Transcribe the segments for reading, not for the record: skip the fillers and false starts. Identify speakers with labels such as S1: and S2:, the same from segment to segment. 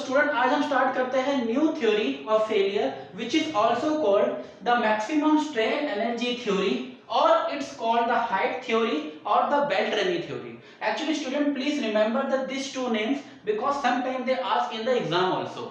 S1: Student आज हम start करते हैं new theory of failure which is also called the maximum strain energy theory और it's called the Haigh theory और the Beltrami theory. Actually student please remember the this two names because sometime they ask in the exam also.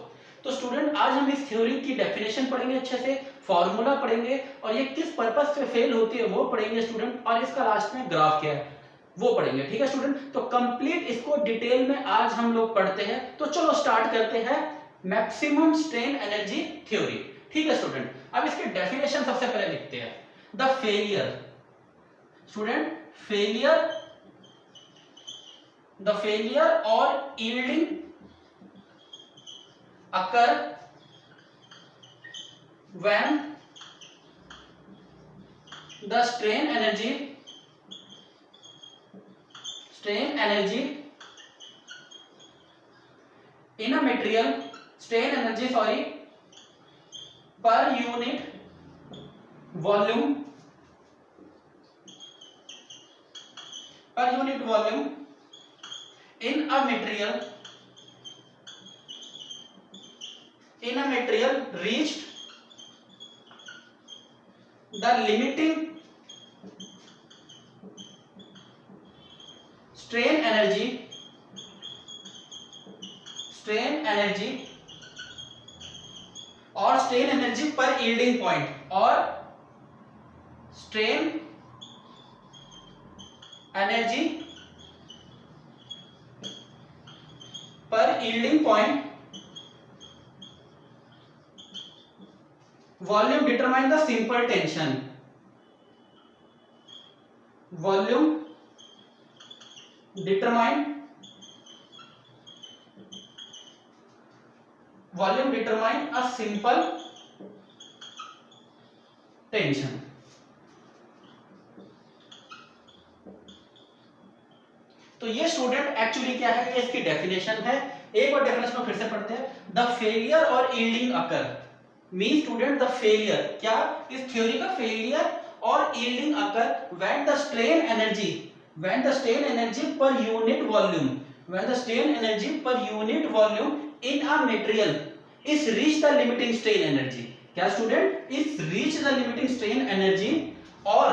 S1: तो student आज हम इस theory की definition पढ़ेंगे, अच्छे से फॉर्मूला पढ़ेंगे और ये किस पर्पस से फेल होती है वो पढ़ेंगे स्टूडेंट, और इसका लास्ट में ग्राफ क्या है वो पढ़ेंगे. ठीक है स्टूडेंट, तो कंप्लीट इसको डिटेल में आज हम लोग पढ़ते हैं. तो चलो स्टार्ट करते हैं मैक्सिमम स्ट्रेन एनर्जी थ्योरी. ठीक है स्टूडेंट, अब इसकी डेफिनेशन सबसे पहले लिखते हैं. The failure student, the failure और yielding occur when the strain energy in a material per unit volume in a material reached the limiting strain energy or strain energy per yielding point or strain energy per yielding point. Volume determine the simple tension. Volume determine a simple tension. तो ये student actually क्या है, ये इसकी definition है. एक बार definition को फिर से पढ़ते हैं. द फेलियर और yielding occur mean student the failure, क्या इस थ्योरी का फेलियर और yielding occur when the strain energy per unit volume in a material is reach the limiting strain energy. क्या student, is reach the limiting strain energy और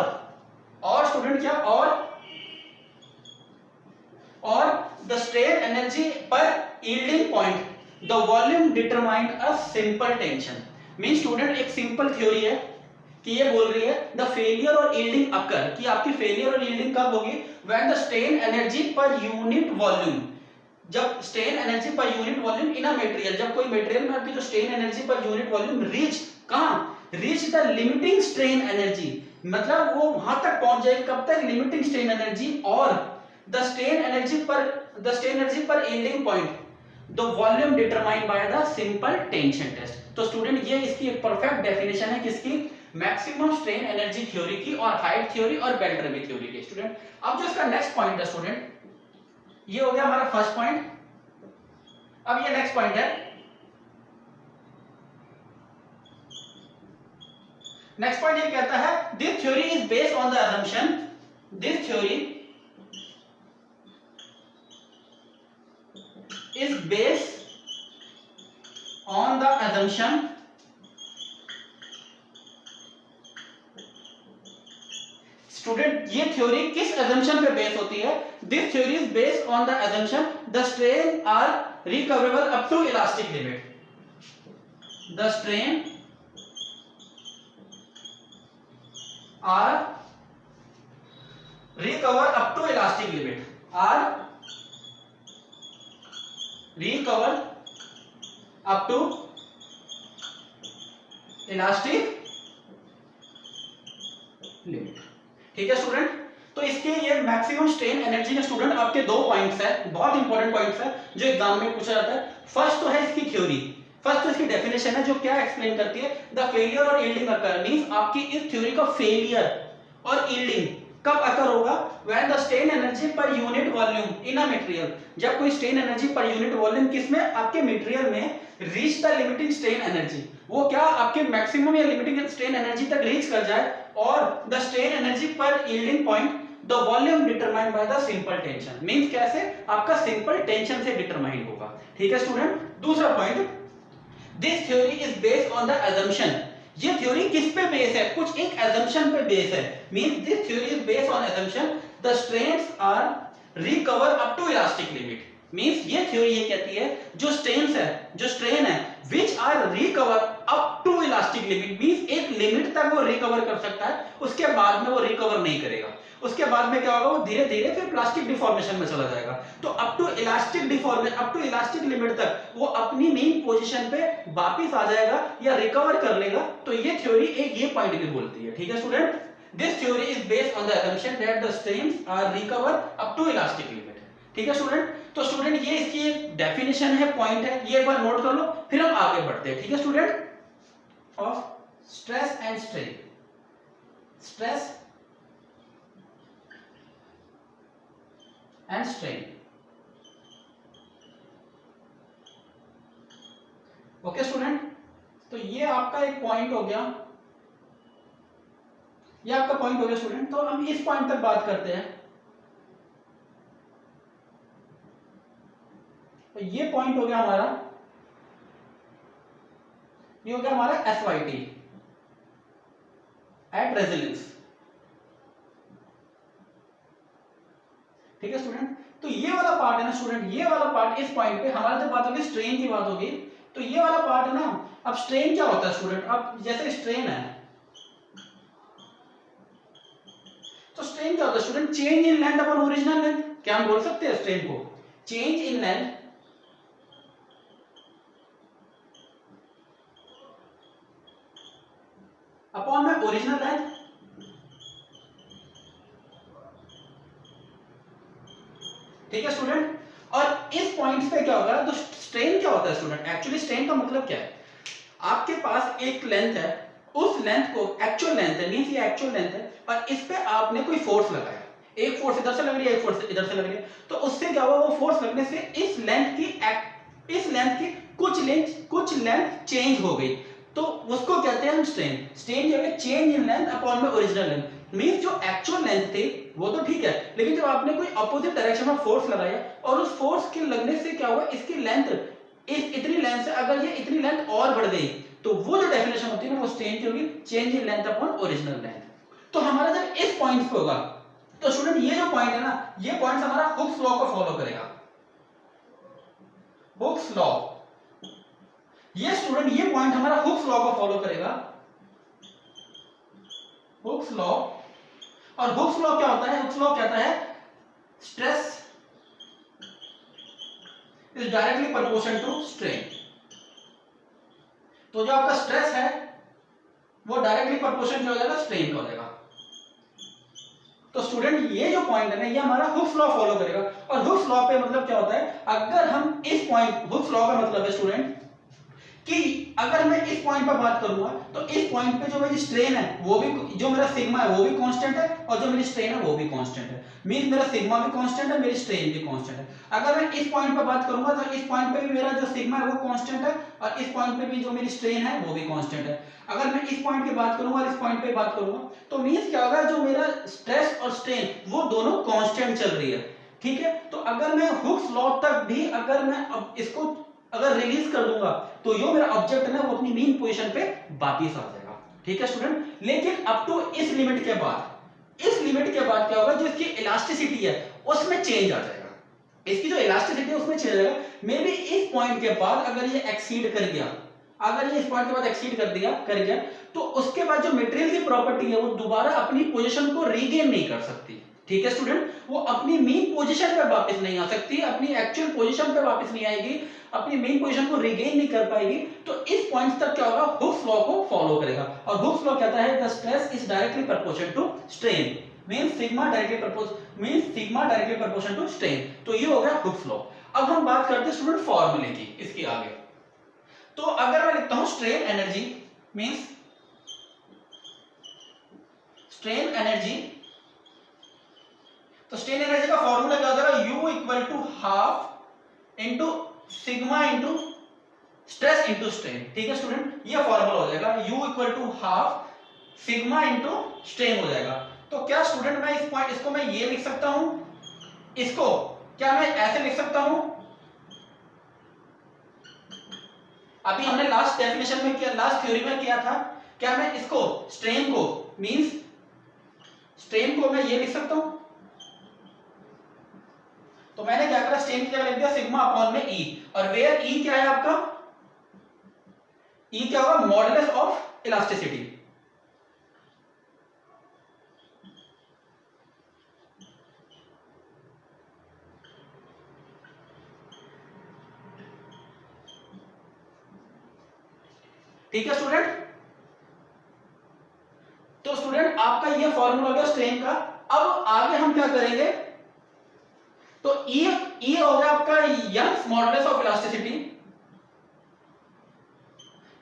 S1: student क्या और the strain energy per yielding point the volume determined a simple tension. Mean student एक simple theory है कि ये बोल रही है द फेलियर और यील्डिंग अकर, कि आपकी फेलियर और यील्डिंग कब होगी, when the strain energy per unit volume, जब strain energy per unit volume in a material, जब कोई मटेरियल में आपकी जो strain energy per unit volume reach the limiting strain energy, मतलब वो वहां तक पहुंच जाएगी, कब तक, लिमिटिंग स्ट्रेन एनर्जी और द स्ट्रेन एनर्जी पर yielding point the volume determined by the simple tension test. तो स्टूडेंट ये इसकी एक परफेक्ट डेफिनेशन है किसकी, मैक्सिमम स्ट्रेन एनर्जी थ्योरी की और हाइट थ्योरी और बेल्ट्रेमी थ्योरी की. स्टूडेंट अब जो इसका नेक्स्ट पॉइंट है स्टूडेंट, ये हो गया हमारा फर्स्ट पॉइंट. अब ये नेक्स्ट पॉइंट है. नेक्स्ट पॉइंट ये कहता है this theory is based on the assumption, दिस थ्योरी is based on the assumption student ये थ्योरी किस assumption पे बेस होती है, this theory is based on the assumption the strain are recoverable up to elastic limit, the strain are recover up to elastic limit, recover up to elastic limit. ठीक है student, तो इसके ये maximum strain energy के student आपके दो points है, बहुत इंपॉर्टेंट पॉइंट्स है जो एग्जाम में पूछा जाता है. फर्स्ट तो है इसकी थ्योरी, फर्स्ट तो इसकी डेफिनेशन है जो क्या एक्सप्लेन करती है, द फेलियर और यील्डिंग अकर मींस आपकी इस थ्योरी का फेलियर और यील्डिंग कब अकर होगा, when the strain energy per unit volume in a material, जब कोई strain energy per unit volume किसमें, आपके मटेरियल में reach the limiting strain energy, वो क्या आपके मैक्सिमम या लिमिटिंग स्ट्रेन एनर्जी तक रीच कर जाए, और द स्ट्रेन एनर्जी पर yielding point the volume determined by the simple tension, means कैसे, आपका सिंपल टेंशन से डिटरमाइन होगा. ठीक है स्टूडेंट। दूसरा point, this theory is based on the assumption, ये थ्योरी किस पे बेस है, कुछ एक assumption पे बेस है। Means this theory is based on assumption the strains are recover up to elastic limit. Means ये थ्योरी ये कहती है जो स्ट्रेन है which are recover up to elastic limit, means एक लिमिट तक वो रिकवर कर सकता है, उसके बाद में वो रिकवर नहीं करेगा। उसके बाद में क्या होगा, वो धीरे धीरे फिर प्लास्टिक डिफॉर्मेशन में चला जाएगा। तो अप टू इलास्टिक लिमिट तक वो अपनी मेन पोजीशन पे वापस आ जाएगा या रिकवर कर लेगा। तो ये थ्योरी एक ये पॉइंट भी बोलती है। ठीक है student, this theory is based on the assumption that the strains are recover up to elastic limit. ठीक है स्टूडेंट। तो स्टूडेंट ये इसकी एक डेफिनेशन है, पॉइंट है, ये एक बार नोट कर लो, फिर हम आगे बढ़ते हैं। ठीक है student, of stress and strain, stress and strain. Okay student, तो ये आपका एक पॉइंट हो गया, ये आपका पॉइंट हो गया स्टूडेंट। तो हम इस पॉइंट तक बात करते हैं। तो ये पॉइंट हो गया हमारा, ये हो गया हमारा SYT एट रेजिलियंस। ठीक है स्टूडेंट। तो ये वाला पार्ट है ना स्टूडेंट, ये वाला पार्ट, इस पॉइंट पे हमारा जब बात होगी स्ट्रेन की बात होगी, तो ये वाला पार्ट है ना। अब स्ट्रेन क्या होता है स्टूडेंट, अब जैसे स्ट्रेन है, तो स्ट्रेन क्या होता है student, change in length upon original length. क्या हम बोल सकते हैं स्ट्रेन को change in length upon my original length. ठीक है स्टूडेंट। और इस पॉइंट पे क्या होगा, तो स्ट्रेन क्या होता है स्टूडेंट, एक्चुअली स्ट्रेन का मतलब क्या है, आपके पास एक लेंथ है, उस लेंथ को एक्चुअल लेंथ है, मींस ये एक्चुअल लेंथ है, और इस पे आपने कोई फोर्स लगाया, एक फोर्स इधर से लग रही है, एक फोर्स इधर से लग रही है। तो उससे क्या हुआ, वो फोर्स लगने से इस लेंथ की कुछ लेंथ चेंज हो गई, तो उसको कहते हैं हम स्ट्रेन। स्ट्रेन जो है चेंज इन लेंथ अपॉन में ओरिजिनल लेंथ। मींस जो एक्चुअल लेंथ थी वो तो ठीक है, लेकिन जब आपने कोई अपोजिट डायरेक्शन में फोर्स लगाया और उस फोर्स के लगने से क्या हुआ, इसकी लेंथ इतनी लेंथ से अगर ये इतनी लेंथ और बढ़ गई, तो वो जो डेफिनेशन होती है ना, वो स्ट्रेन की होगी change in length upon original length. तो हमारा जब इस पॉइंट पे होगा, तो स्टूडेंट ये जो पॉइंट है ना, ये पॉइंट हमारा हुक्स लॉ को फॉलो करेगा। हुक्स लॉ, ये स्टूडेंट ये पॉइंट हमारा हुक्स लॉ को फॉलो करेगा। हुक्स लॉ, और हुक्स लॉ क्या होता है, हुक्स लॉ कहता है stress is directly proportional to strain. तो जो आपका स्ट्रेस है वो डायरेक्टली प्रोपोर्शनल हो जाएगा स्ट्रेन का हो जाएगा। तो स्टूडेंट ये जो पॉइंट है ना, ये हमारा हुक्स लॉ फॉलो करेगा। और हुक्स लॉ पे मतलब क्या होता है, अगर हम इस पॉइंट, हुक्स लॉ का मतलब है स्टूडेंट कि अगर मैं इस पॉइंट पर बात करूंगा, तो इस पॉइंट पे जो मेरी स्ट्रेन है वो भी, जो मेरा सिग्मा है वो भी कांस्टेंट है, और जो मेरी स्ट्रेन है वो भी कांस्टेंट है। मींस मेरा सिग्मा भी कांस्टेंट है, मेरी स्ट्रेन भी कांस्टेंट है। अगर मैं इस पॉइंट पर बात करूंगा, तो इस पॉइंट पे भी मेरा जो सिग्मा है वो कांस्टेंट है, और इस पॉइंट पे भी जो मेरी स्ट्रेन है वो भी कांस्टेंट है। अगर मैं इस पॉइंट की बात करूंगा और इस पॉइंट पे बात करूंगा, तो मींस क्या होगा, जो मेरा स्ट्रेस और स्ट्रेन वो दोनों कांस्टेंट चल रही है। ठीक है। तो अगर मैं हुक्स लॉ तक भी अगर मैं अब इसको अगर रिलीज कर दूंगा, तो जो मेरा ऑब्जेक्ट है ना वो अपनी मेन पोजीशन पे वापस आ जाएगा। ठीक है स्टूडेंट। लेकिन अप टू इस लिमिट के बाद, इस लिमिट के बाद क्या होगा, जो इसकी इलास्टिसिटी है उसमें चेंज आ जाएगा। इसकी जो इलास्टिसिटी है उसमें चेंज आ जाएगा। मे बी इस पॉइंट के बाद अगर ये एक्सीड कर गया, अगर ये इस पॉइंट के बाद एक्सीड कर गया, तो उसके बाद जो मटेरियल की प्रॉपर्टी है वो दोबारा अपनी पोजीशन को रीगेन नहीं कर सकती। ठीक है स्टूडेंट। वो अपनी मेन पोजीशन पे वापस नहीं आ सकती, अपनी एक्चुअल पोजीशन पे वापस नहीं आएगी, अपनी मेन पोजीशन को रिगेन नहीं कर पाएगी। तो इस पॉइंट तक क्या होगा, हुक्स लॉ को फॉलो करेगा। और हुक्स लॉ कहता है the stress is directly proportional to strain, means sigma directly proportional to strain. तो ये हो गया हुक्स लॉ। अब हम बात करते हैं स्टूडेंट फॉर्मूले की इसके आगे। तो अगर मैं लिखता हूं strain energy, means strain energy, तो स्ट्रेन एनर्जी का फॉर्मूला क्या हो जाएगा, U equal to half into sigma into stress into strain. ठीक है स्टूडेंट, ये फॉर्मूला हो जाएगा U equal to half sigma into strain हो जाएगा। तो क्या स्टूडेंट मैं इस पॉइंट, इसको मैं ये लिख सकता हूं, इसको क्या मैं ऐसे लिख सकता हूं, अभी हमने लास्ट डेफिनेशन में किया, लास्ट थ्योरी में किया था, क्या मैं इसको स्ट्रेन को मींस स्ट्रेन को मैं ये लिख सकता हूं, तो मैंने क्या करा, स्ट्रेन की जगह लिख दिया सिग्मा अपॉन में ई, और वेयर ई क्या है आपका, ई क्या होगा, मॉडुलस ऑफ इलास्टिसिटी। ठीक है स्टूडेंट, तो स्टूडेंट आपका ये फॉर्मूला हो गया स्ट्रेन का। अब आगे हम क्या करेंगे, तो ई हो गया आपका Young's modulus of elasticity,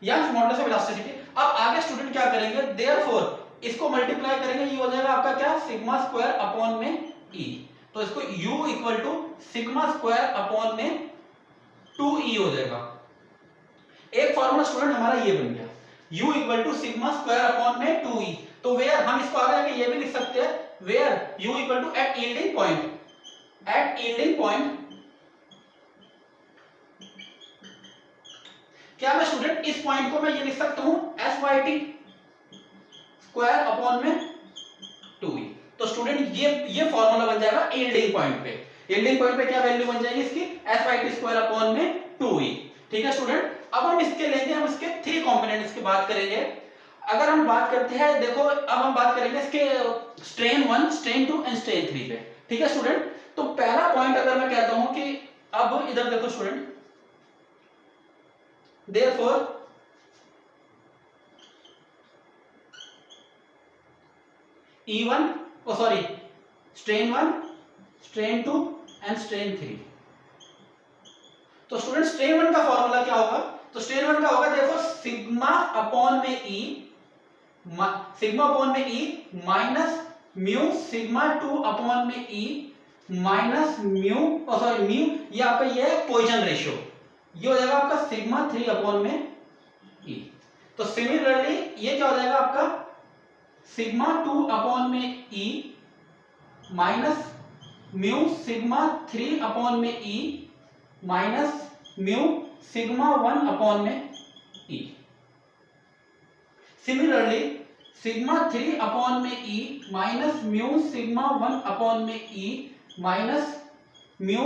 S1: Young's modulus of elasticity. अब आगे स्टूडेंट क्या करेंगे, देयरफॉर इसको मल्टीप्लाई करेंगे, ये हो जाएगा आपका क्या, सिग्मा स्क्वायर अपॉन में ई, तो इसको u equal to sigma square upon में 2e हो जाएगा। एक फॉर्मूला स्टूडेंट हमारा ये बन गया, u equal to sigma square upon में 2e। तो वेयर हम इसको आगे जाके ये भी लिख सकते हैं, where u equal to at yielding point, at yielding point क्या मैं स्टूडेंट इस पॉइंट को मैं ये लिख सकता हूं SYT स्क्वायर अपॉन में 2e। तो स्टूडेंट ये फॉर्मूला बन जाएगा यील्डिंग पॉइंट पे, यील्डिंग पॉइंट पे क्या वैल्यू बन जाएगी इसकी, SYT स्क्वायर अपॉन में 2e। ठीक है स्टूडेंट, अब हम इसके लेंगे, हम इसके 3 कंपोनेंट्स की बात करेंगे। अगर हम बात करते हैं, देखो अब हम बात करेंगे इसके स्ट्रेन 1, स्ट्रेन 2 एंड स्ट्रेन 3 पे। ठीक है स्टूडेंट, तो पहला पॉइंट अगर मैं कहता हूं कि अब इधर देखो student, therefore E1 strain 1, strain 2 and strain 3। तो स्टूडेंट स्ट्रेन 1 का फॉर्मूला क्या होगा, तो स्ट्रेन 1 का होगा देखो सिग्मा अपॉन में E, सिग्मा अपॉन में E minus mu sigma 2 upon में E माइनस म्यू म्यू, ये आपका ये है पॉइजन रेशियो, ये हो जाएगा आपका सिग्मा 3 अपॉन में E। तो सिमिलरली ये क्या हो जाएगा आपका सिग्मा 2 अपॉन में E minus mu sigma 3 upon में E minus mu sigma 1 upon में E। सिमिलरली सिग्मा 3 अपॉन में E minus mu sigma 1 upon में E minus mu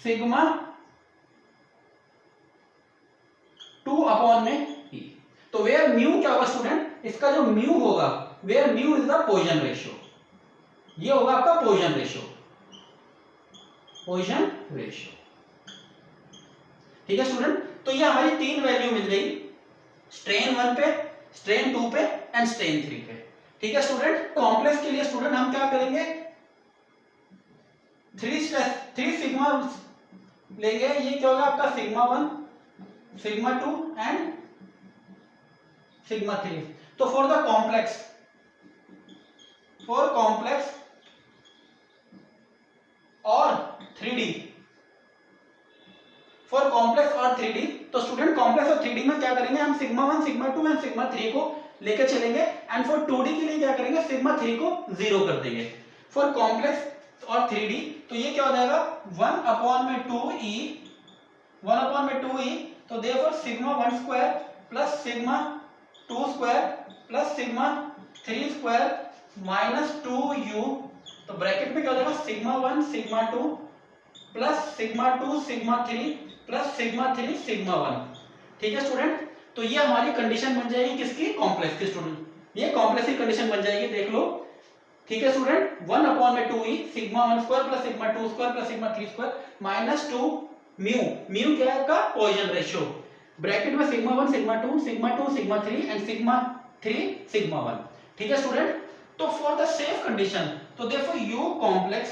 S1: sigma 2 upon में E। तो वेयर म्यू क्या होगा स्टूडेंट, इसका जो म्यू होगा, where mu is the Poisson ratio, ये होगा आपका पॉइजन रेशियो, पॉइजन रेशियो। ठीक है स्टूडेंट, तो ये हमारी 3 वैल्यू मिल गई, स्ट्रेन 1 पे, स्ट्रेन 2 पे एंड स्ट्रेन 3 पे। ठीक है स्टूडेंट, कॉम्प्लेक्स के लिए स्टूडेंट हम क्या करेंगे, 3 सिग्मा लेंगे, ये क्या होगा आपका सिग्मा 1, सिग्मा 2 एंड सिग्मा 3। तो for the complex, for complex और 3D, फॉर कॉम्प्लेक्स और 3D, तो स्टूडेंट कॉम्प्लेक्स और 3D में क्या करेंगे, हम सिग्मा 1, सिग्मा 2 एंड सिग्मा 3 को लेकर चलेंगे, एंड फॉर 2D के लिए क्या करेंगे, सिग्मा 3 को 0 कर देंगे। फॉर कॉम्प्लेक्स और 3D तो ये क्या हो जाएगा 1 अपॉन में 2e, 1 अपॉन में 2e, तो therefore sigma 1 square plus sigma 2 square plus sigma 3 square minus 2u, तो ब्रैकेट में क्या हो जाएगा sigma 1 sigma 2 plus sigma 2 sigma 3 plus sigma 3 sigma 1। ठीक है स्टूडेंट, तो ये हमारी कंडीशन बन जाएगी किसकी, कॉम्प्लेक्स की स्टूडेंट, ये कॉम्प्लेक्स की कंडीशन बन जाएगी, देख लो। ठीक है स्टूडेंट, 1 अपॉन में 2e sigma 1 square plus sigma 2 square plus sigma 3 square minus 2 mu, mu क्या है आपका पॉइजन रेशियो, ब्रैकेट में sigma 1 sigma 2 sigma 2 sigma 3 and sigma 3 sigma 1। ठीक है स्टूडेंट, तो फॉर द सेफ कंडीशन, तो therefore u complex,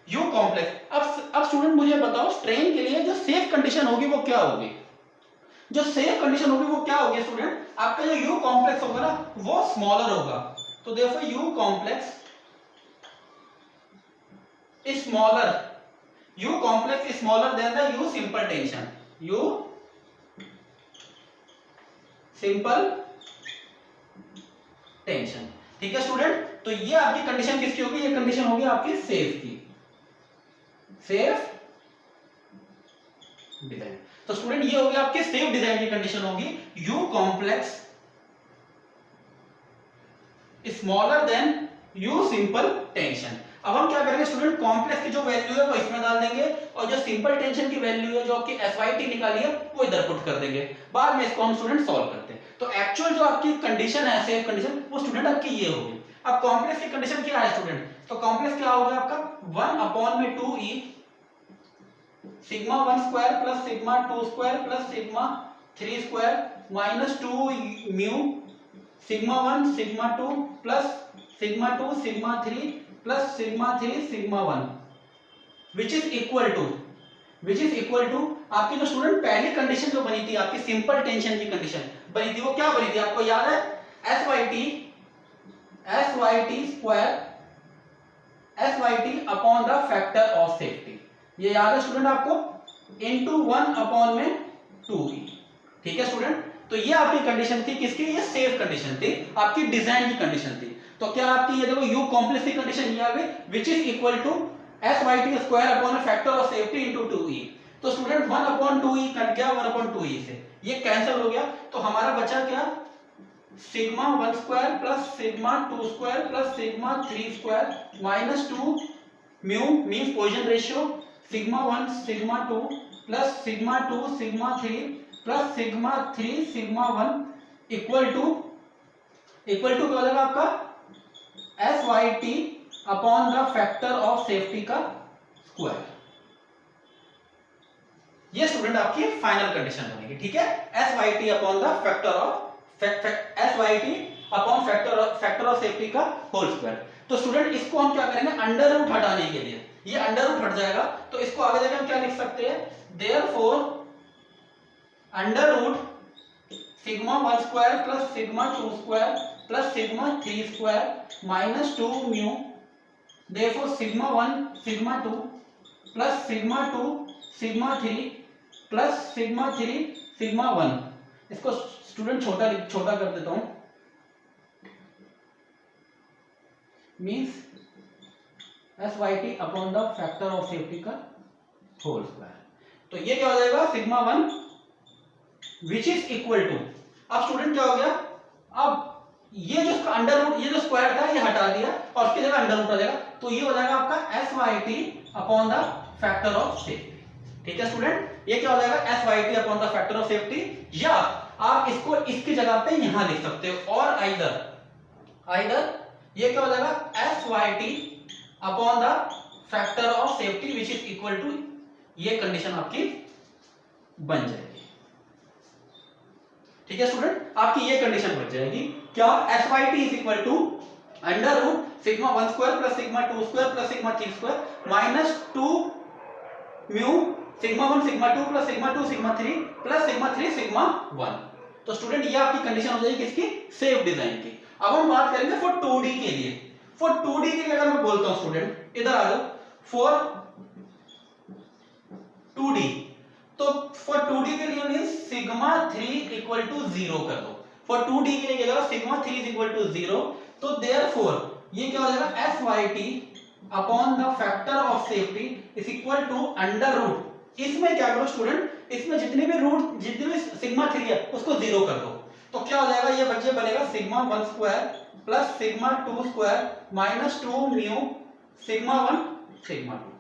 S1: u complex. अब student मुझे बताओ स्ट्रेन के लिए जो सेफ कंडीशन होगी वो क्या होगी, जो सेफ कंडीशन होगी वो क्या होगी स्टूडेंट, आपका जो u कॉम्प्लेक्स होगा ना वो स्मॉलर होगा, तो therefore u complex is smaller, u complex is smaller than the u simple tension, u simple tension. ठीक है स्टूडेंट, तो ये आपकी कंडीशन किसकी होगी, ये कंडीशन होगी आपकी सेफ की, सेफ डिजाइन। तो स्टूडेंट ये हो गया आपके सेफ डिजाइन की कंडीशन होगी, you complex smaller than you simple tension. अब हम क्या करेंगे स्टूडेंट, कॉम्प्लेक्स की जो वैल्यू है वो इसमें डाल देंगे और जो सिंपल टेंशन की वैल्यू है जो आपकी SYT निकाली है वो इधर पुट कर देंगे। बाद में इसको हम स्टूडेंट सॉल्व करते हैं। तो एक्चुअल जो आपकी कंडीशन है सेफ कंडीशन वो स्टूडेंट आपकी ये होगी। अब कॉम्प्लेक्स की कंडीशन क्या है स्टूडेंट, तो कॉम्प्लेक्स क्या होगा आपका 1/2e sigma 1 square plus sigma 2 square plus sigma 3 square minus 2 mu sigma 1 sigma 2 plus sigma 2 sigma 3 plus sigma 3 sigma 1 which is equal to आपकी जो स्टूडेंट पहली कंडीशन जो बनी थी आपकी सिंपल टेंशन की कंडीशन बनी थी वो क्या बनी थी आपको याद है, SYT upon the factor of safety, ये याद है स्टूडेंट आपको, इनटू 1 अपॉन में 2e। ठीक है स्टूडेंट, तो ये आपकी कंडीशन थी किसकी, ये सेफ कंडीशन थी, आपकी डिजाइन की कंडीशन थी। तो क्या आपकी ये देखो यू कॉम्प्लेक्स की कंडीशन ये आ गई which is equal to SYT square upon factor of safety into 2e। तो स्टूडेंट 1/2e कट गया 1/2e से, ये कैंसिल हो गया, तो हमारा बचा क्या, sigma 1 square plus sigma 2 square plus sigma 3 square minus 2 mu means Poisson ratio sigma 1 sigma 2 plus sigma 2 sigma 3 plus sigma 3 sigma 1 equal to क्या हो जाएगा आपका SYT upon the factor of safety का स्क्वायर। ये स्टूडेंट आपकी final condition बनेगी। ठीक है, SYT upon the factor of SYT upon factor of safety का होल स्क्वायर। तो स्टूडेंट इसको हम क्या करेंगे, अंडर रूट हटाने के लिए, ये अंडर रूट हट जाएगा तो इसको आगे जाकर हम क्या लिख सकते हैं, therefore under root sigma 1 square plus sigma 2 square plus sigma 3 square minus 2 mu, therefore sigma 1 sigma 2 plus sigma 2 sigma 3 plus sigma 3 sigma 1। इसको स्टूडेंट छोटा कर देता हूं, means SYT upon the factor of safety का होल स्क्वायर। तो ये क्या हो जाएगा sigma 1 which is equal to, अब स्टूडेंट क्या हो गया, अब ये जो अंडर रूट ये जो स्क्वायर था ये हटा दिया और उसकी जगह अंडर रूट आ जाएगा, तो ये हो जाएगा आपका SYT upon the factor of safety. ठीक है स्टूडेंट, ये क्या हो जाएगा SYT upon the factor of safety, या आप इसको इसकी जगह पे यहां लिख सकते हो, और आइदर ये क्या हो जाएगा SYT upon the factor of safety which is equal to, ये कंडीशन आपकी बन जाएगी। ठीक है स्टूडेंट, आपकी ये कंडीशन बन जाएगी क्या, SYT is equal to under root sigma 1 square plus sigma 2 square plus sigma 3 square minus 2 mu sigma 1 sigma 2 plus sigma 2 sigma 3 plus sigma 3 sigma 1। तो स्टूडेंट ये आपकी कंडीशन हो जाएगी किसकी, सेफ डिजाइन की। अब हम बात करेंगे फॉर 2D के लिए। फॉर 2D के लिए अगर मैं बोलता हूं स्टूडेंट इधर आ जाओ, फॉर 2D, तो फॉर 2D के लिए मींस सिग्मा 3 इक्वल टू 0 कर दो। फॉर 2D के लिए क्या होगा, सिग्मा 3 इज इक्वल टू 0, तो देयरफॉर ये क्या हो जाएगा SYT upon the factor of safety is equal to under root, इसमें क्या करो स्टूडेंट, इसमें जितने भी सिग्मा 3 है उसको 0 कर दो, तो क्या हो जाएगा, ये बच्चे बनेगा sigma 1 square plus sigma 2 square minus 2 mu sigma 1 sigma 2।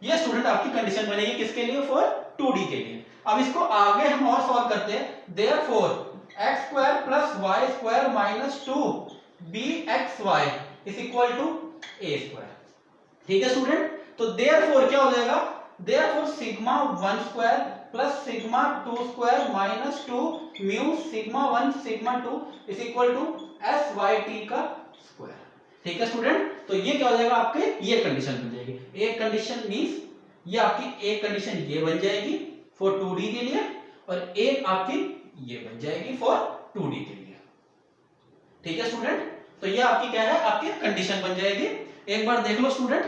S1: ये स्टूडेंट आपकी कंडीशन बनेगी किसके लिए, फॉर 2D के लिए। अब इसको आगे हम और सॉल्व करते हैं, therefore x square plus y square minus 2bxy is equal to a square. ठीक है स्टूडेंट, तो देयरफॉर क्या हो जाएगा, therefore sigma 1 square plus sigma 2 square minus 2 mu sigma 1 sigma 2 is equal to SYT का स्क्वायर। ठीक है स्टूडेंट, तो ये क्या हो जाएगा आपके, ये कंडीशन बन जाएगी। एक कंडीशन मींस ये आपकी एक कंडीशन ये बन जाएगी फॉर 2D के लिए, और एक आपकी ये बन जाएगी फॉर 2D के लिए। ठीक है स्टूडेंट, तो ये आपकी क्या है, आपकी कंडीशन बन जाएगी। एक बार देख लो student,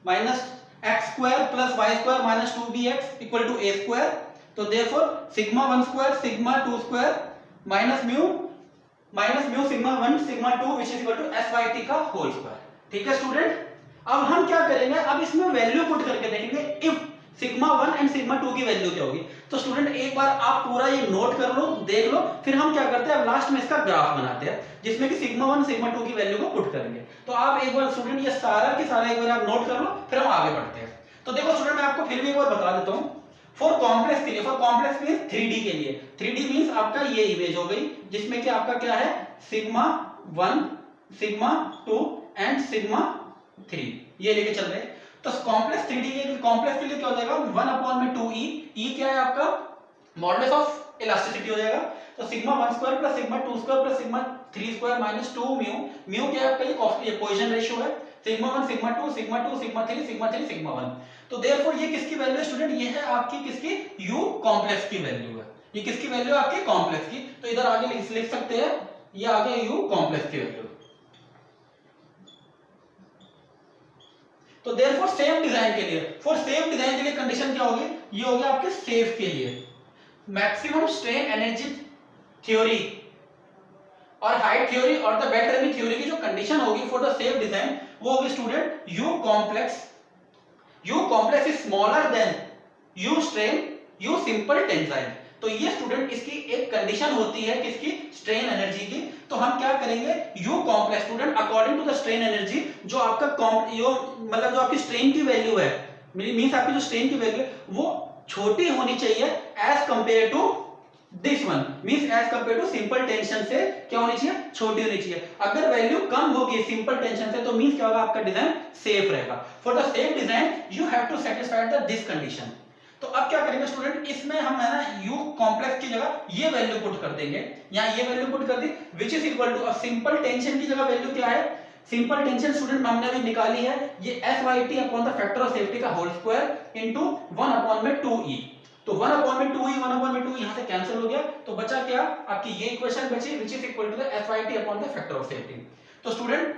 S1: minus x square plus y square minus 2bx equal to a square, तो therefore sigma 1 square sigma 2 square minus mu sigma 1 sigma 2 which is equal to SYT का होल स्क्वायर। ठीक है स्टूडेंट, अब हम क्या करेंगे, अब इसमें वैल्यू पुट करके देखेंगे इफ सिग्मा 1 एंड सिग्मा 2 की वैल्यू क्या होगी। तो स्टूडेंट एक बार आप पूरा ये नोट कर लो, देख लो, फिर हम क्या करते हैं लास्ट में इसका ग्राफ बनाते हैं जिसमें कि सिग्मा 1 सिग्मा 2 की वैल्यू को पुट करेंगे। तो आप एक बार स्टूडेंट ये सारा के सारा एक बार आप नोट कर लो, फिर हम आगे बढ़ते हैं। तो देखो स्टूडेंट मैं आपको फिर भी एक बार बता देता हूं, फॉर कॉम्प्लेक्स के लिए, फॉर कॉम्प्लेक्स मींस 3D के लिए, 3D मींस आपका ये इमेज हो गई जिसमें कि आपका क्या है सिग्मा 1 सिग्मा 2 एंड सिग्मा 3 ये लेके चल रहे हैं। तो कॉम्प्लेक्स 3D के कॉम्प्लेक्स के लिए क्या हो जाएगा 1/2e, e क्या है आपका मॉडुलस ऑफ इलास्टिसिटी हो जाएगा। तो sigma 1 square plus sigma 2 square plus sigma 3 square minus 2 mu, mu क्या है आपका ये पोजीशन रेशियो है, sigma 1 sigma 2 sigma 2 sigma 3 sigma 3 sigma 1। तो देयरफॉर ये किसकी वैल्यू है स्टूडेंट, ये है आपकी किसकी u कॉम्प्लेक्स की वैल्यू है, ये किसकी वैल्यू है आपकी कॉम्प्लेक्स की। तो इधर आगे लिख सकते हैं ये आ गया u कॉम्प्लेक्स की वैल्यू। तो देयरफॉर सेम डिजाइन के लिए, फॉर सेम डिजाइन के लिए कंडीशन क्या होगी, ये हो गया आपके सेफ के लिए मैक्सिमम स्ट्रेन एनर्जी थ्योरी और हाइट थ्योरी और द बैटरनी थ्योरी की जो कंडीशन होगी फॉर द सेफ डिजाइन वो होगी student u complex is smaller than u strain u simple tensile. तो ये स्टूडेंट इसकी एक कंडीशन होती है किसकी स्ट्रेन एनर्जी की। तो हम क्या करेंगे u complex student according to the strain energy जो आपका मतलब जो आपकी स्ट्रेन की वैल्यू है मींस आपकी जो स्ट्रेन की वैल्यू है वो छोटी होनी चाहिए as compare to this one means as compare to simple tension से क्या होनी चाहिए छोटी होनी चाहिए। अगर वैल्यू कम होगी सिंपल टेंशन से तो मींस क्या होगा आपका डिजाइन सेफ रहेगा। For the safe design you have to satisfy the this condition. तो अब क्या करेंगे स्टूडेंट इसमें हम है ना u कॉम्प्लेक्स की जगह ये वैल्यू पुट कर देंगे, यहां ये वैल्यू पुट कर दी which is equal to simple tension की जगह वैल्यू क्या है, सिंपल टेंशन स्टूडेंट हमने अभी निकाली है ये SYT upon the factor of safety का होल स्क्वायर इनटू 1/2e। तो 1/2e 1/2 यहां से कैंसिल हो गया तो बचा क्या आपकी ये इक्वेशन बची which is equal to the SYT upon the factor of safety. तो स्टूडेंट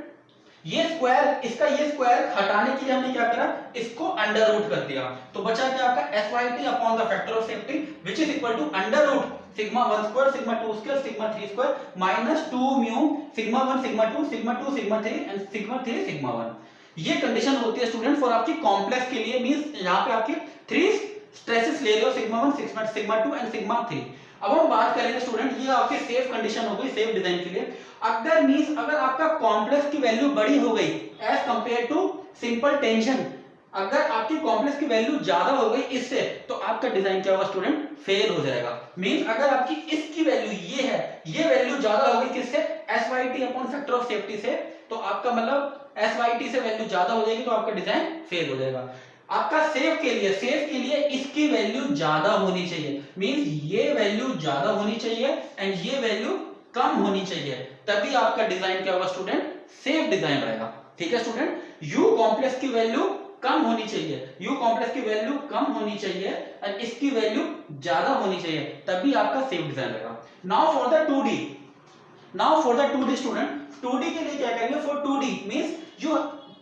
S1: ये स्क्वायर इसका ये स्क्वायर हटाने के लिए हमने क्या करा इसको अंडर रूट कर दिया तो बचा क्या आपका SYT upon the factor of safety which is equal to under root sigma 1 square sigma 2 square sigma 3 square minus 2 mu sigma 1 sigma 2 sigma 2 sigma 3 and sigma 3 sigma 1। ये कंडीशन होती है स्टूडेंट फॉर आपकी कॉम्प्लेक्स के लिए means यहां पे आपकी 3 stresses ले रहे हो सिग्मा 1 सिग्मा 2 एंड सिग्मा 3। अब हम बात करेंगे स्टूडेंट ये आपकी सेफ कंडीशन हो गई सेफ डिजाइन के लिए। अगर मींस अगर आपका कॉम्प्लेक्स की वैल्यू बड़ी हो गई as compare to simple tension, अगर आपकी कॉम्प्लेक्स की वैल्यू ज्यादा हो गई इससे तो आपका डिजाइन क्या होगा स्टूडेंट फेल हो जाएगा। मींस अगर आपकी इसकी वैल्यू ये है ये वैल्यू ज्यादा हो गई किससे SYT upon factor of safety से तो आपका मतलब SYT से वैल्यू ज्यादा हो जाएगी तो आपका डिजाइन फेल हो जाएगा। आपका सेफ के लिए इसकी वैल्यू ज्यादा होनी चाहिए मींस ये वैल्यू ज्यादा होनी चाहिए एंड ये वैल्यू कम होनी चाहिए तभी आपका डिजाइन क्या होगा स्टूडेंट सेफ डिजाइन रहेगा। ठीक है स्टूडेंट u कॉम्प्लेक्स की वैल्यू कम होनी चाहिए u कॉम्प्लेक्स की वैल्यू कम होनी चाहिए एंड इसकी वैल्यू ज्यादा होनी चाहिए तभी आपका सेफ डिजाइन रहेगा। Now for the 2D student 2D के लिए क्या करेंगे फॉर 2D मींस जो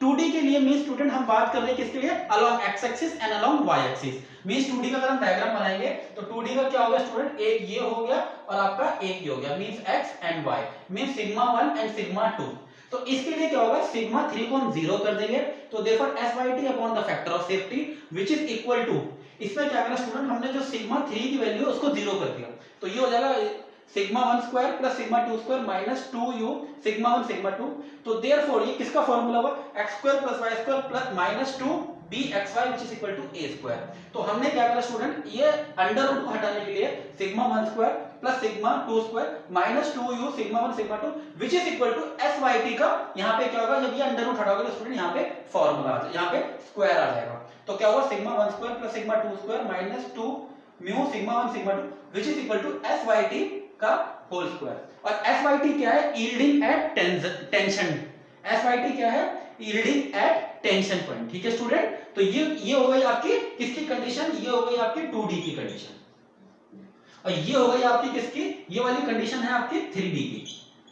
S1: 2D के लिए मींस स्टूडेंट हम बात कर रहे हैं किसके लिए along x axis and along y axis means 2D का अगर हम डायग्राम बनाएंगे तो 2D का क्या होगा स्टूडेंट एक ये हो गया और आपका एक ये हो गया means x and y means sigma 1 and sigma 2। तो इसके लिए क्या होगा सिग्मा 3 को हम 0 कर देंगे तो therefore SYT upon the factor of safety which is equal to इसमें क्या करना स्टूडेंट हमने जो सिग्मा 3 की वैल्यू है उसको 0 कर दिया तो ये हो जाएगा sigma 1 square plus sigma 2 square minus 2u sigma 1 sigma 2। तो देयरफॉर ये किसका फार्मूला हुआ x square plus y square plus minus 2bxy which is equal to a square. तो हमने क्या करा स्टूडेंट ये अंडर रूट को हटाने के लिए sigma 1 square plus sigma 2 square minus 2u sigma 1 sigma 2 which is equal to SYT का यहां पे क्या होगा जब ये अंडर रूट हटाओगे तो स्टूडेंट यहां पे फार्मूला आ जाएगा यहां पे स्क्वायर आ जाएगा। तो क्या होगा sigma 1 square plus sigma 2 square minus 2 mu sigma 1 sigma 2 which is equal to SYT का होल स्क्वायर। और SYT क्या है यील्डिंग एट टेंशन SYT क्या है यील्डिंग एट टेंशन पॉइंट। ठीक है स्टूडेंट तो ये हो गई आपकी किसकी कंडीशन ये हो गई आपकी 2D की कंडीशन और ये हो गई आपकी किसकी ये वाली कंडीशन है आपकी 3D की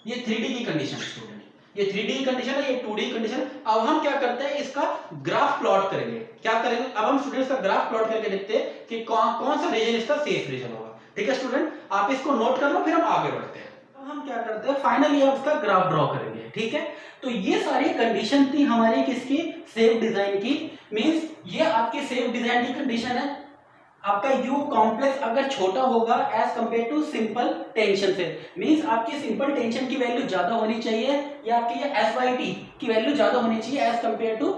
S1: ये 3D की कंडीशन स्टूडेंट ये 3D की कंडीशन है ये 2D कंडीशन। अब हम क्या करते हैं इसका ग्राफ प्लॉट करेंगे क्या करेंगे अब हम स्टूडेंट्स का ग्राफ प्लॉट करके देखते हैं कि कौन सा रीजन इसका सेफ रीजन होगा। ठीक है स्टूडेंट आप इसको नोट कर लो फिर हम आगे बढ़ते हैं। तो हम क्या करते हैं फाइनली हम इसका ग्राफ ड्रॉ करेंगे। ठीक है तो ये सारी कंडीशन थी हमारी किसकी सेफ डिजाइन की मींस ये आपकी सेफ डिजाइन की कंडीशन है। आपका यू कॉम्प्लेक्स अगर छोटा होगा as compare to simple tension से, मींस आपकी सिंपल टेंशन की वैल्यू ज्यादा होनी चाहिए या आपकी ये एस वाई टी की वैल्यू ज्यादा होनी चाहिए एज कंपेयर टू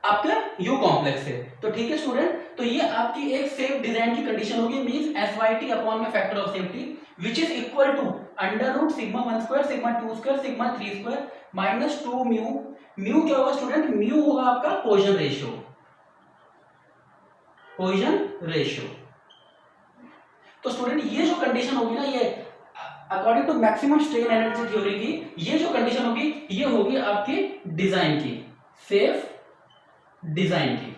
S1: आपका यू कॉम्प्लेक्स है। तो ठीक है स्टूडेंट, तो ये आपकी एक सेफ डिजाइन की कंडीशन होगी, means S Y T upon में factor of safety which is equal to under root sigma 1 square sigma 2 square sigma 3 square minus 2 mu. Mu क्या होगा स्टूडेंट? म्यू होगा आपका पोइजन रेशियो, पोइजन रेशियो। तो student ये जो condition होगी ना, ये according to maximum strain energy theory की ये जो कंडीशन होगी ये होगी आपकी डिजाइन की, सेफ डिजाइन की।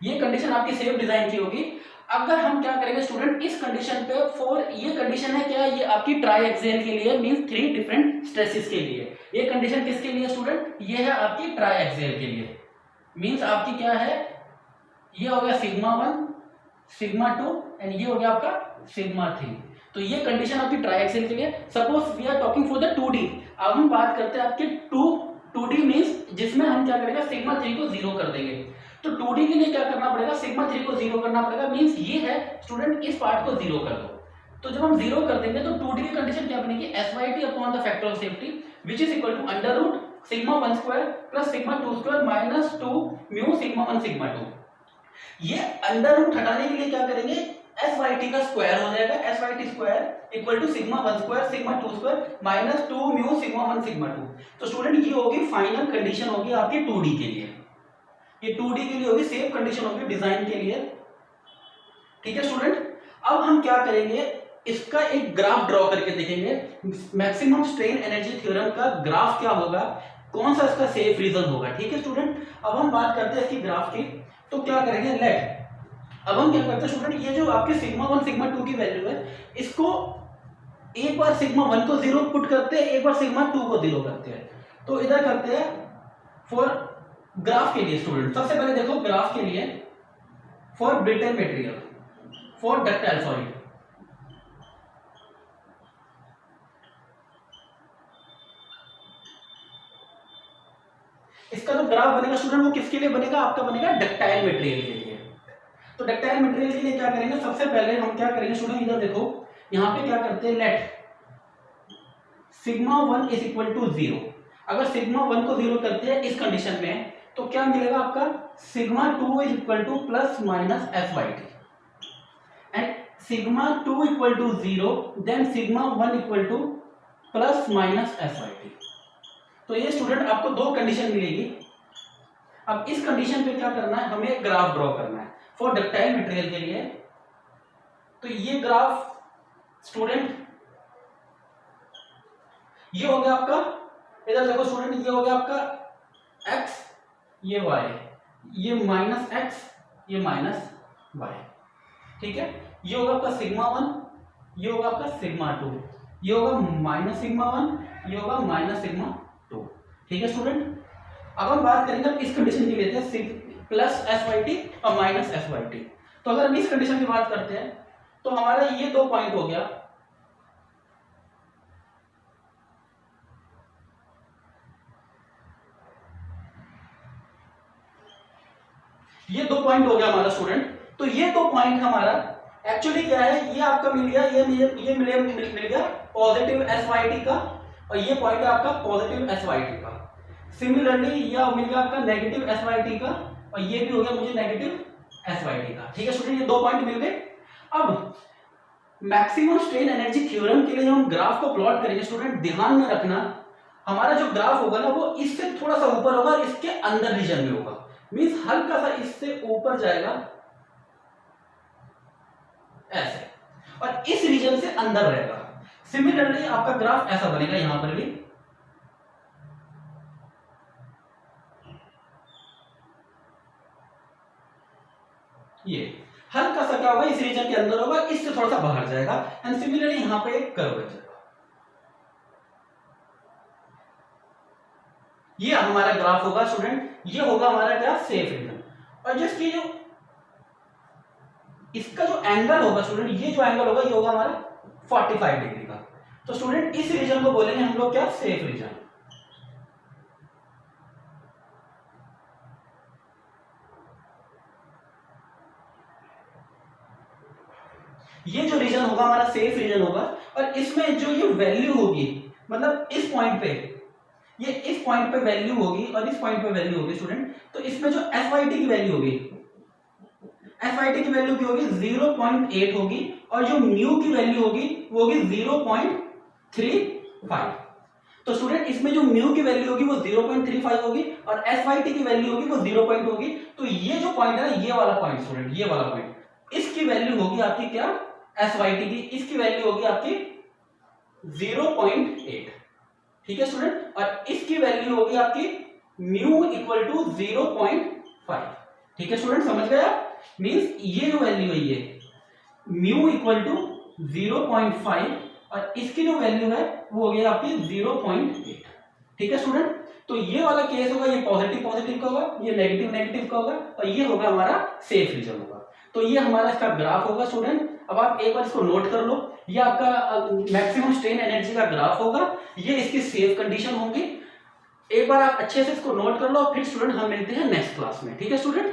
S1: ये कंडीशन आपकी सेफ डिजाइन की होगी। अगर हम क्या करेंगे स्टूडेंट इस कंडीशन पे, फॉर ये कंडीशन है क्या, ये आपकी ट्राई एक्सियल के लिए, मींस 3 डिफरेंट स्ट्रेसेस के लिए। ये कंडीशन किसके लिए स्टूडेंट? ये है आपकी ट्राई एक्सियल के लिए, मींस आपकी क्या है, ये हो गया सिग्मा 1 सिग्मा 2 एंड ये हो गया आपका सिग्मा 3। तो ये कंडीशन आपकी ट्राई एक्सियल के लिए। Suppose we are talking for the 2D। अब हम बात करते हैं आपके 2D मींस जिसमें हम क्या करेंगे, सिग्मा 3 को 0 कर देंगे। तो 2D के लिए क्या करना पड़ेगा, सिग्मा 3 को 0 करना पड़ेगा, मींस ये है स्टूडेंट इस पार्ट को 0 कर दो। तो जब हम 0 कर देंगे तो 2D की कंडीशन क्या बनेगी, SYT upon the factor of safety which is equal to under root sigma 1 square plus sigma 2 square minus 2 mu sigma 1 sigma 2। ये अंडर रूट हटाने के लिए क्या करेंगे, SYT का स्क्वायर हो जाएगा, SYT square equal to sigma 1 square sigma 2 square minus 2 mu sigma 1 sigma 2। तो स्टूडेंट ये होगी फाइनल कंडीशन होगी आपकी 2D के लिए। ये 2D के लिए होगी, सेफ कंडीशन होगी डिजाइन के लिए। ठीक है स्टूडेंट, अब हम क्या करेंगे, इसका एक ग्राफ ड्रॉ करके देखेंगे। मैक्सिमम स्ट्रेन एनर्जी थ्योरम का ग्राफ क्या होगा, कौन सा इसका सेफ रीजन होगा। ठीक है स्टूडेंट, अब हम बात करते हैं इसकी ग्राफ की। तो क्या करेंगे, लेट अब हम क्या करते हैं स्टूडेंट, ये जो आपके सिग्मा 1 सिग्मा 2 की वैल्यू है, इसको एक बार सिग्मा 1 को 0 पुट करते हैं, एक बार सिग्मा 2 को 0 करते हैं। तो इधर करते हैं फॉर ग्राफ के लिए स्टूडेंट। सबसे पहले देखो ग्राफ के लिए for brittle material, for ductile solid. इसका जो ग्राफ बनेगा स्टूडेंट वो किसके लिए बनेगा, आपका बनेगा डक्टाइल मटेरियल के लिए। तो डक्टाइल मटेरियल के लिए क्या करेंगे, सबसे पहले हम क्या करेंगे स्टूडेंट, इधर देखो यहां पे क्या करते हैं, let sigma 1 is equal to 0। अगर सिग्मा 1 को 0 करते हैं इस कंडीशन में तो क्या मिलेगा आपका, sigma 2 is equal to plus minus SYT and sigma 2 equal to 0 then sigma 1 equal to plus minus SYT। तो ये स्टूडेंट आपको दो कंडीशन मिलेगी। अब इस कंडीशन पे क्या करना है, हमें ग्राफ ड्रॉ करना है फॉर डक्टाइल मटेरियल के लिए। तो ये ग्राफ स्टूडेंट ये हो गया आपका, इधर देखो स्टूडेंट ये हो गया आपका x, ये y, ये माइनस x, ये माइनस y। ठीक है, ये होगा आपका सिग्मा 1, ये होगा आपका सिग्मा 2, ये होगा माइनस सिग्मा 1, ये होगा माइनस सिग्मा 2। ठीक है स्टूडेंट, अब हम बात करेंगे इस कंडीशन की लेते हैं प्लस SYT और माइनस SYT। तो अगर हम इस कंडीशन की बात करते हैं तो हमारा ये दो पॉइंट हो गया, ये दो पॉइंट हो गया हमारा स्टूडेंट। तो ये दो पॉइंट हमारा एक्चुअली क्या है, ये आपका मिल गया, ये मिल गया पॉजिटिव SYT का और ये पॉइंट है आपका पॉजिटिव SYT का। सिमिलरली ये मिल गया आपका नेगेटिव SYT का और ये भी हो गया मुझे नेगेटिव SYT का। ठीक है स्टूडेंट, ये दो पॉइंट मिल गए। अब मैक्सिमम स्ट्रेन एनर्जी थ्योरम के लिए जब हम ग्राफ को प्लॉट करेंगे स्टूडेंट, ध्यान में रखना हमारा जो ग्राफ होगा ना वो इससे थोड़ा सा ऊपर होगा, इसके अंदर रीजन में होगा, मींस हल्का सा इससे ऊपर जाएगा ऐसे और इस रीजन से अंदर रहेगा। सिमिलरली आपका ग्राफ ऐसा बनेगा, यहां पर भी ये हल्का सा क्या होगा, इस रीजन के अंदर होगा, इससे थोड़ा सा बाहर जाएगा एंड सिमिलरली यहां पे एक कर्व बन जाएगा। ये हमारा ग्राफ होगा स्टूडेंट, ये होगा हमारा क्या, सेफ रीजन। और जिसकी जो इसका जो एंगल होगा स्टूडेंट, ये जो एंगल होगा ये होगा हमारा 45 डिग्री का। तो स्टूडेंट इस रीजन को बोलेंगे हम लोग क्या, सेफ रीजन। ये जो रीजन होगा हमारा सेफ रीजन होगा, और इसमें जो ये वैल्यू होगी, मतलब इस पॉइंट पे, ये इस पॉइंट पे वैल्यू होगी और इस पॉइंट पे वैल्यू होगी स्टूडेंट, तो इसमें जो FYT की वैल्यू होगी, FYT की वैल्यू की होगी 0.8 होगी, और जो म्यू की वैल्यू होगी वो होगी 0.35। तो स्टूडेंट इसमें जो म्यू की वैल्यू होगी वो 0.35 होगी और FYT की वैल्यू होगी वो 0 पॉइंट होगी। तो ये जो पॉइंट है ना, ये वाला पॉइंट स्टूडेंट, ये वाला पॉइंट, इसकी वैल्यू होगी आपकी क्या, FYT की, इसकी वैल्यू होगी आपकी 0.8। ठीक है स्टूडेंट, और इसकी वैल्यू होगी आपकी म्यू इक्वल टू 0.5। ठीक है स्टूडेंट, समझ गए आप? मींस ये जो वैल्यू है, ये म्यू इक्वल टू 0.5 और इसकी जो वैल्यू है वो हो गई आपकी 0.8। ठीक है स्टूडेंट, तो ये वाला केस होगा, ये पॉजिटिव पॉजिटिव का होगा, ये नेगेटिव नेगेटिव का होगा, और ये होगा हमारा सेफ रीजन होगा। तो ये हमारा इसका ग्राफ होगा स्टूडेंट। अब आप एक बार इसको नोट कर लो, ये आपका मैक्सिमम स्ट्रेन एनर्जी का ग्राफ होगा, ये इसकी सेफ कंडीशन होंगी। एक बार आप अच्छे से इसको नोट कर लो, फिर स्टूडेंट हम मिलते हैं नेक्स्ट क्लास में। ठीक है स्टूडेंट।